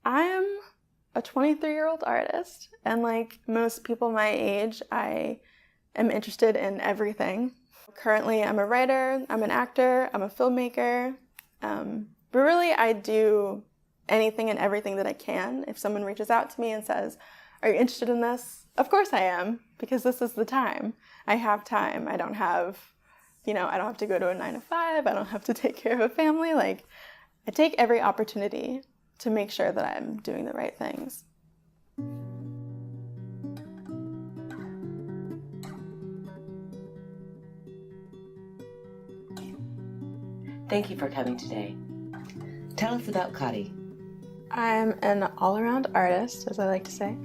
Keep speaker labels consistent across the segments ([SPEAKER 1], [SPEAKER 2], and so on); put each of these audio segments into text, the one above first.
[SPEAKER 1] I'm a 23-year-old artist, and like most people my age, I am interested in everything. Currently, I'm a writer, I'm an actor, I'm a filmmaker, but really I do anything and everything that I can. If someone reaches out to me and says, "Are you interested in this?" Of course I am, because this is the time. I have time. I don't have to go to a 9 to 5. I don't have to take care of a family. Like, I take every opportunity to make sure that I'm doing the right things.
[SPEAKER 2] Thank you for coming today. Tell us about Cari.
[SPEAKER 1] I'm an all-around artist, as I like to say.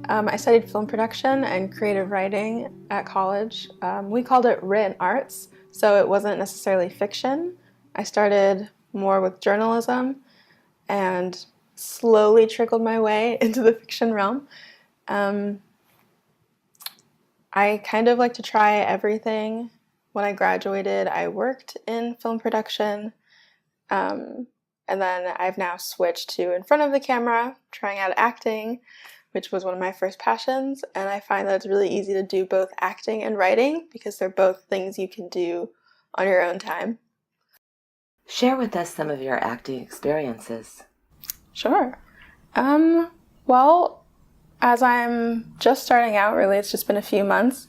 [SPEAKER 1] I studied film production and creative writing at college. We called it written arts, so it wasn't necessarily fiction. I started more with journalism and slowly trickled my way into the fiction realm. I kind of like to try everything. When I graduated, I worked in film production, and then I've now switched to in front of the camera, trying out acting, which was one of my first passions, and I find that it's really easy to do both acting and writing because they're both things you can do on your own time.
[SPEAKER 2] Share with us some of your acting experiences.
[SPEAKER 1] Sure. Well, as I'm just starting out, really, it's just been a few months,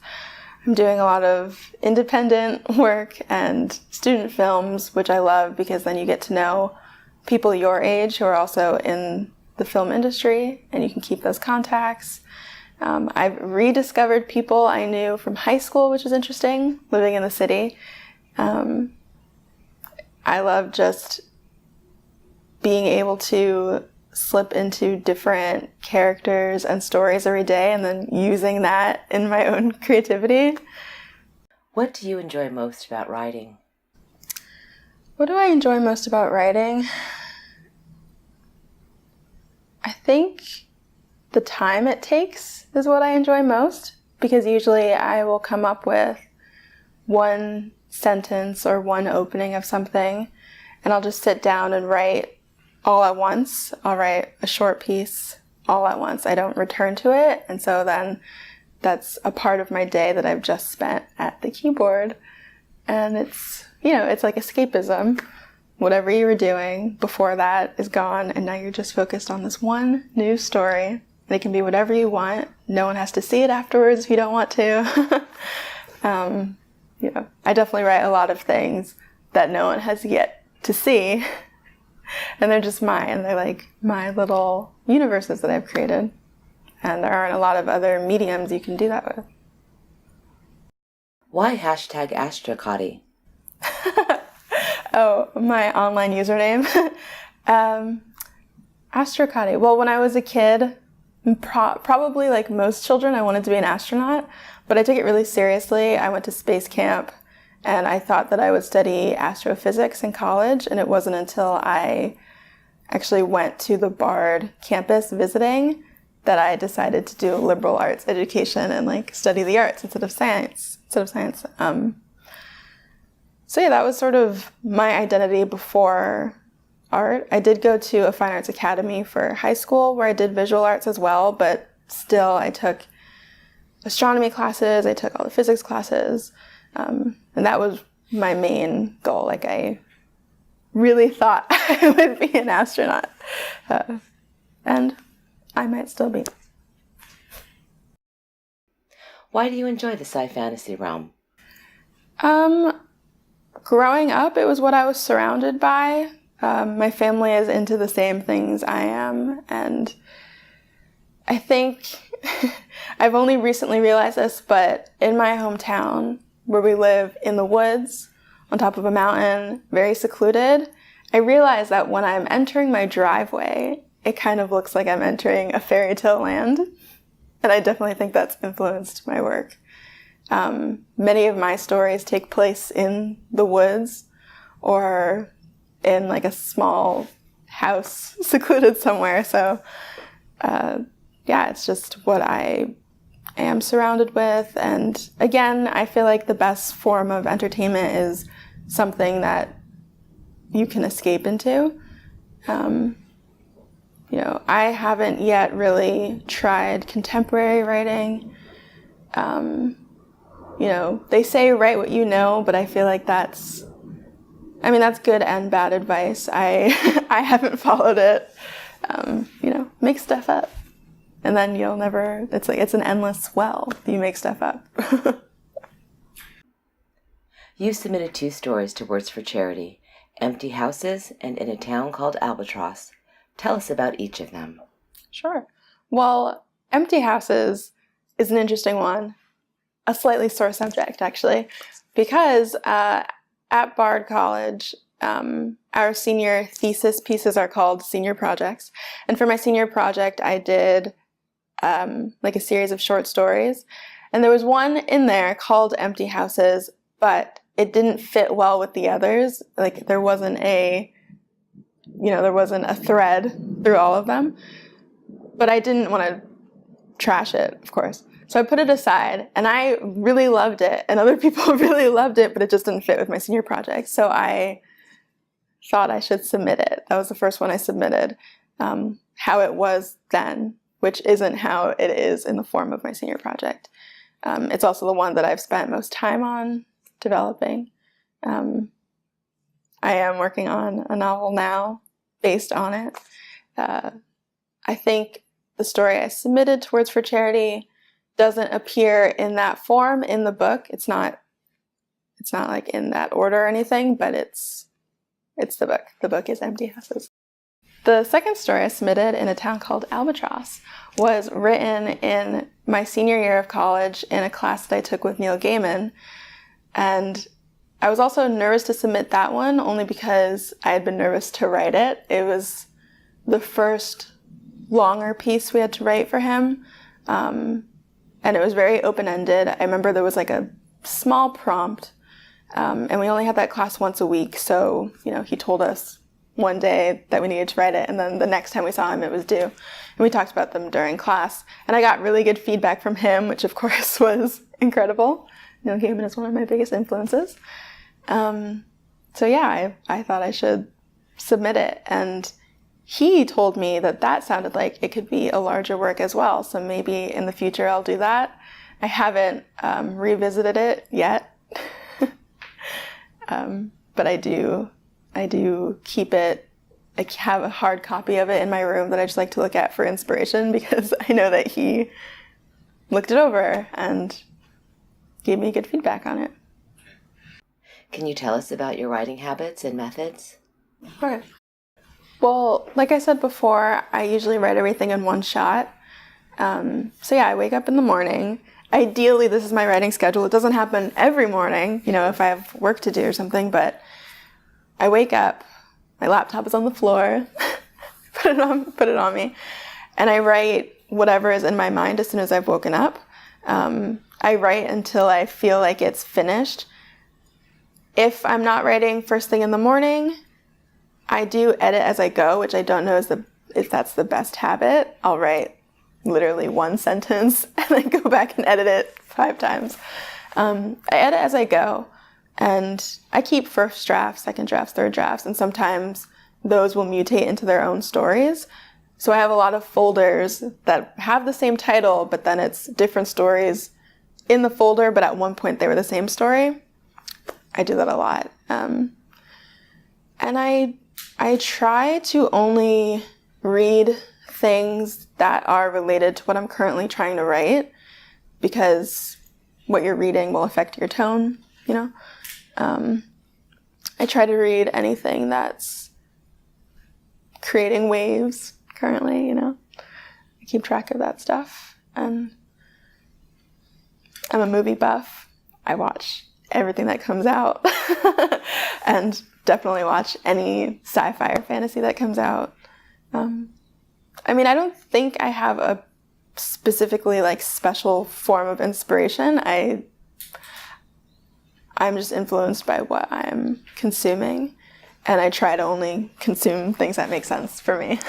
[SPEAKER 1] I'm doing a lot of independent work and student films, which I love because then you get to know people your age who are also in the film industry, and you can keep those contacts. I've rediscovered people I knew from high school, which is interesting, living in the city. I love just being able to slip into different characters and stories every day and then using that in my own creativity.
[SPEAKER 2] What do you enjoy most about writing?
[SPEAKER 1] What do I enjoy most about writing? I think the time it takes is what I enjoy most, because usually I will come up with one sentence or one opening of something, and I'll just sit down and write all at once. I'll write a short piece all at once. I don't return to it, and so then that's a part of my day that I've just spent at the keyboard, and it's like escapism. Whatever you were doing before that is gone, and now you're just focused on this one new story. And it can be whatever you want. No one has to see it afterwards if you don't want to. I definitely write a lot of things that no one has yet to see, and they're just mine. They're like my little universes that I've created, and there aren't a lot of other mediums you can do that with.
[SPEAKER 2] Why #AstroCari?
[SPEAKER 1] Oh, my online username. AstroCari. Well, when I was a kid, probably like most children, I wanted to be an astronaut, but I took it really seriously. I went to space camp, and I thought that I would study astrophysics in college, and it wasn't until I actually went to the Bard campus visiting that I decided to do a liberal arts education and like study the arts instead of science. So yeah, that was sort of my identity before art. I did go to a fine arts academy for high school where I did visual arts as well, but still I took astronomy classes, I took all the physics classes, and that was my main goal. Like, I really thought I would be an astronaut, and I might still be.
[SPEAKER 2] Why do you enjoy the sci-fantasy realm?
[SPEAKER 1] Growing up, it was what I was surrounded by. My family is into the same things I am, and I think I've only recently realized this, but in my hometown, where we live in the woods, on top of a mountain, very secluded, I realize that when I'm entering my driveway, it kind of looks like I'm entering a fairy tale land, and I definitely think that's influenced my work. Many of my stories take place in the woods or in like a small house secluded somewhere. So, it's just what I am surrounded with. And again, I feel like the best form of entertainment is something that you can escape into. I haven't yet really tried contemporary writing. They say write what you know, but I feel like that's good and bad advice. I haven't followed it. Make stuff up. And then it's an endless well. You make stuff up.
[SPEAKER 2] You submitted 2 stories to Words for Charity, Empty Houses and In a Town Called Albatross. Tell us about each of them.
[SPEAKER 1] Sure. Well, Empty Houses is an interesting one. A slightly sore subject, actually, because at Bard College, our senior thesis pieces are called senior projects. And for my senior project, I did a series of short stories. And there was one in there called Empty Houses, but it didn't fit well with the others. There wasn't a thread through all of them. But I didn't want to trash it, of course. So I put it aside, and I really loved it, and other people really loved it, but it just didn't fit with my senior project. So I thought I should submit it. That was the first one I submitted, how it was then, which isn't how it is in the form of my senior project. It's also the one that I've spent most time on developing. I am working on a novel now based on it. I think the story I submitted to Words for Charity doesn't appear in that form in the book. It's not like in that order or anything, but it's the book. The book is Empty Houses. The second story I submitted, In a Town Called Albatross, was written in my senior year of college in a class that I took with Neil Gaiman. And I was also nervous to submit that one, only because I had been nervous to write it. It was the first longer piece we had to write for him. And it was very open-ended. I remember there was a small prompt, and we only had that class once a week. So, he told us one day that we needed to write it, and then the next time we saw him, it was due. And we talked about them during class. And I got really good feedback from him, which of course was incredible. Neil Gaiman is one of my biggest influences. So yeah, I thought I should submit it. And he told me that sounded like it could be a larger work as well. So maybe in the future I'll do that. I haven't revisited it yet. But I do keep it. I have a hard copy of it in my room that I just like to look at for inspiration, because I know that he looked it over and gave me good feedback on it.
[SPEAKER 2] Can you tell us about your writing habits and methods?
[SPEAKER 1] Sure. Well, like I said before, I usually write everything in one shot. So yeah, I wake up in the morning. Ideally, this is my writing schedule. It doesn't happen every morning, if I have work to do or something, but I wake up, my laptop is on the floor, put it on me, and I write whatever is in my mind as soon as I've woken up. I write until I feel like it's finished. If I'm not writing first thing in the morning, I do edit as I go, which I don't know if that's the best habit. I'll write literally one sentence and then go back and edit it 5 times. I edit as I go, and I keep first drafts, second drafts, third drafts, and sometimes those will mutate into their own stories. So I have a lot of folders that have the same title, but then it's different stories in the folder, but at one point they were the same story. I do that a lot. And I try to only read things that are related to what I'm currently trying to write, because what you're reading will affect your tone, I try to read anything that's creating waves currently, I keep track of that stuff. And I'm a movie buff. I watch everything that comes out and definitely watch any sci-fi or fantasy that comes out. I don't think I have a specifically special form of inspiration. I'm just influenced by what I'm consuming, and I try to only consume things that make sense for me.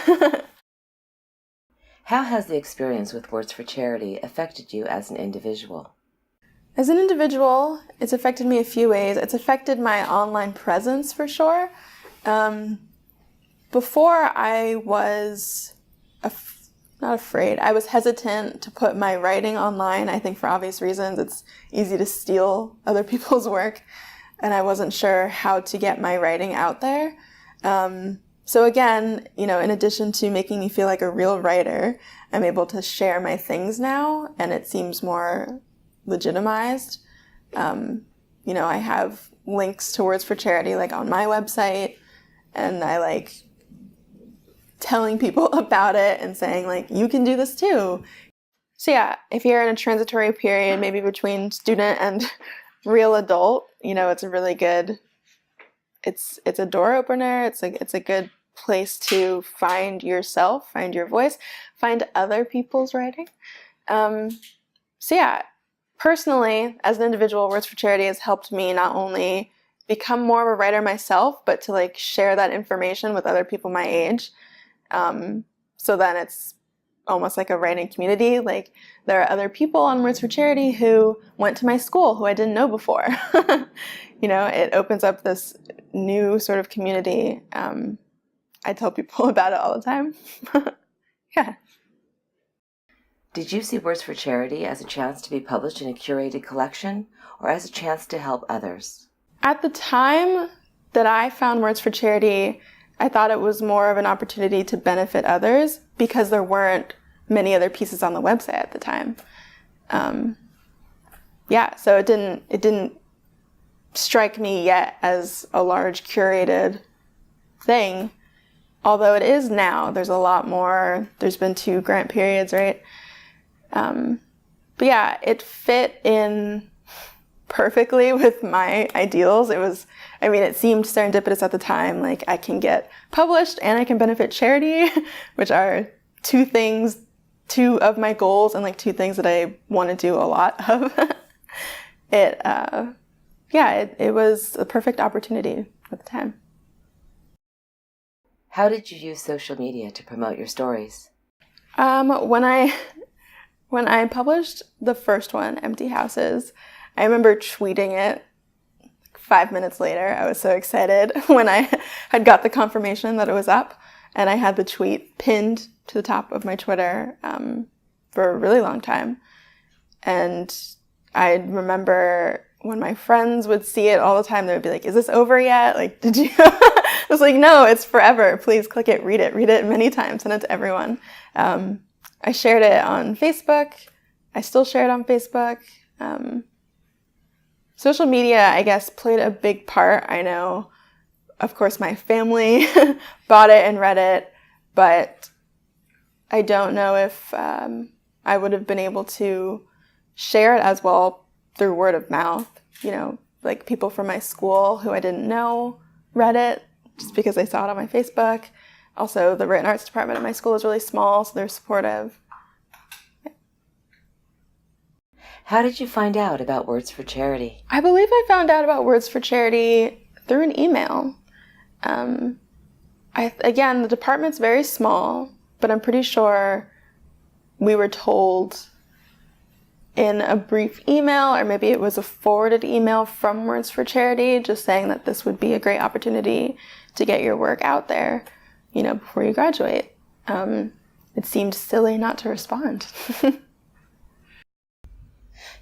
[SPEAKER 2] How has the experience with Words for Charity affected you as an individual?
[SPEAKER 1] As an individual, it's affected me a few ways. It's affected my online presence for sure. Before I was not afraid. I was hesitant to put my writing online. I think for obvious reasons, it's easy to steal other people's work. And I wasn't sure how to get my writing out there. So again, in addition to making me feel like a real writer, I'm able to share my things now, and it seems more legitimized. I have links to Words for Charity, like on my website, and I like telling people about it and saying like, you can do this too. So yeah, if you're in a transitory period, maybe between student and real adult, it's a really good, it's a door opener. It's a good place to find yourself, find your voice, find other people's writing. So yeah, personally, as an individual, Words for Charity has helped me not only become more of a writer myself, but to like share that information with other people my age. So then it's almost like a writing community. Like there are other people on Words for Charity who went to my school who I didn't know before. It opens up this new sort of community. I tell people about it all the time. Yeah.
[SPEAKER 2] Did you see Words for Charity as a chance to be published in a curated collection or as a chance to help others?
[SPEAKER 1] At the time that I found Words for Charity, I thought it was more of an opportunity to benefit others because there weren't many other pieces on the website at the time. So it didn't strike me yet as a large curated thing, although it is now. There's a lot more. There's been 2 grant periods, right? But yeah, it fit in perfectly with my ideals. It seemed serendipitous at the time. Like I can get published and I can benefit charity, which are 2 of my goals and like 2 things that I want to do a lot of. It was a perfect opportunity at the time.
[SPEAKER 2] How did you use social media to promote your stories?
[SPEAKER 1] When I published the first one, Empty Houses, I remember tweeting it 5 minutes later. I was so excited when I had got the confirmation that it was up, and I had the tweet pinned to the top of my Twitter for a really long time. And I remember when my friends would see it all the time, they would be like, is this over yet? Like, did you? I was like, no, it's forever. Please click it, read it many times, send it to everyone. I shared it on Facebook. I still share it on Facebook. Social media, I guess, played a big part. I know, of course, my family bought it and read it, but I don't know if I would have been able to share it as well through word of mouth. Like people from my school who I didn't know read it just because they saw it on my Facebook. Also, the written arts department at my school is really small, so they're supportive.
[SPEAKER 2] How did you find out about Words for Charity?
[SPEAKER 1] I believe I found out about Words for Charity through an email. Again, the department's very small, but I'm pretty sure we were told in a brief email, or maybe it was a forwarded email from Words for Charity, just saying that this would be a great opportunity to get your work out there, before you graduate. It seemed silly not to respond.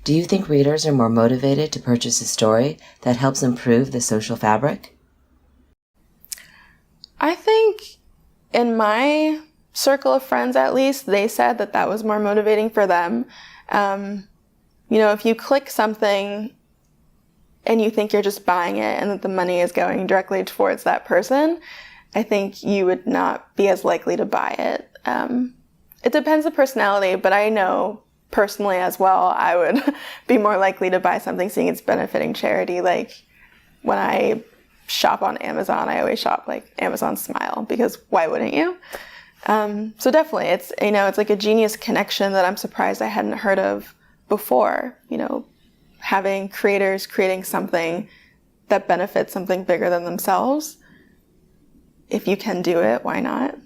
[SPEAKER 2] Do you think readers are more motivated to purchase a story that helps improve the social fabric?
[SPEAKER 1] I think in my circle of friends, at least, they said that was more motivating for them. If you click something and you think you're just buying it and that the money is going directly towards that person, I think you would not be as likely to buy it. It depends on personality, but I know personally as well, I would be more likely to buy something seeing it's benefiting charity. Like when I shop on Amazon, I always shop like Amazon Smile, because why wouldn't you? So definitely it's like a genius connection that I'm surprised I hadn't heard of before, having creators creating something that benefits something bigger than themselves. If you can do it, why not?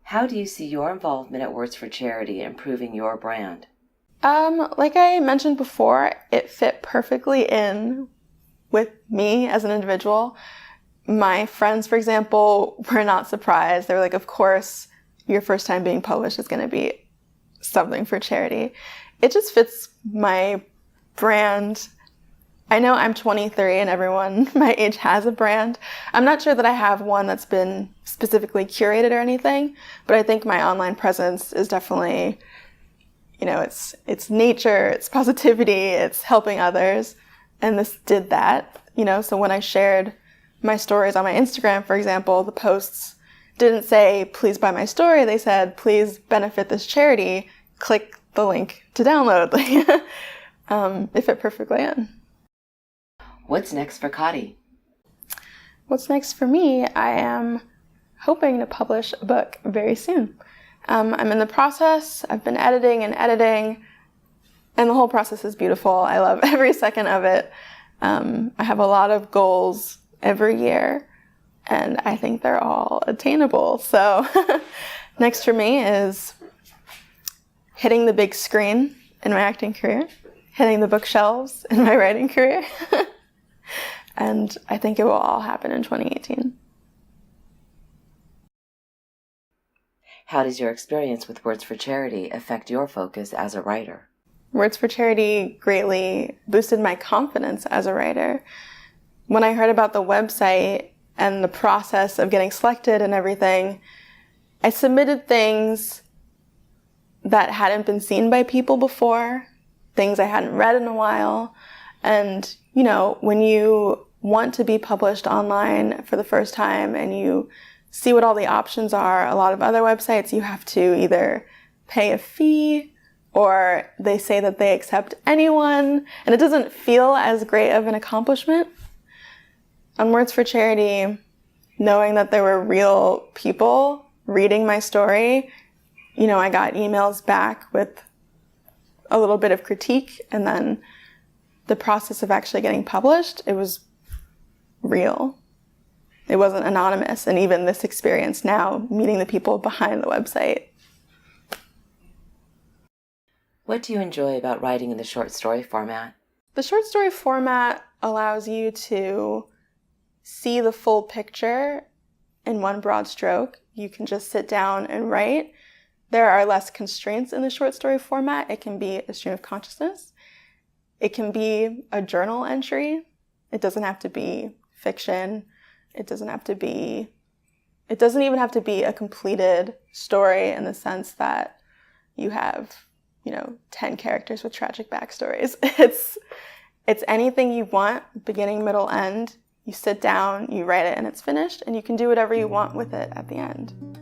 [SPEAKER 2] How do you see your involvement at Words for Charity improving your brand?
[SPEAKER 1] Like I mentioned before, it fit perfectly in with me as an individual. my friends, for example, were not surprised. They were like, of course, your first time being published is going to be something for charity. It just fits my brand. I know I'm 23 and everyone my age has a brand. I'm not sure that I have one that's been specifically curated or anything, but I think my online presence is definitely, it's nature, it's positivity, it's helping others. And this did that, so when I shared my stories on my Instagram, for example, the posts didn't say, please buy my story. They said, please benefit this charity. Click the link to download. It fit perfectly in.
[SPEAKER 2] What's next for Caridad?
[SPEAKER 1] What's next for me? I am hoping to publish a book very soon. I'm in the process. I've been editing, and the whole process is beautiful. I love every second of it. I have a lot of goals every year, and I think they're all attainable. So next for me is hitting the big screen in my acting career, hitting the bookshelves in my writing career. And I think it will all happen in 2018.
[SPEAKER 2] How does your experience with Words for Charity affect your focus as a writer?
[SPEAKER 1] Words for Charity greatly boosted my confidence as a writer. When I heard about the website and the process of getting selected and everything, I submitted things that hadn't been seen by people before, things I hadn't read in a while. And, when you want to be published online for the first time and you see what all the options are, a lot of other websites, you have to either pay a fee or they say that they accept anyone, and it doesn't feel as great of an accomplishment. On Words for Charity, knowing that there were real people reading my story, I got emails back with a little bit of critique, and then the process of actually getting published, it was real. It wasn't anonymous. And even this experience now, meeting the people behind the website.
[SPEAKER 2] What do you enjoy about writing in the short story format?
[SPEAKER 1] The short story format allows you to see the full picture in one broad stroke. You can just sit down and write. There are less constraints in the short story format. It can be a stream of consciousness. It can be a journal entry. It doesn't have to be fiction. It doesn't even have to be a completed story in the sense that you have, 10 characters with tragic backstories. It's anything you want, beginning, middle, end. You sit down, you write it, and it's finished, and you can do whatever you want with it at the end.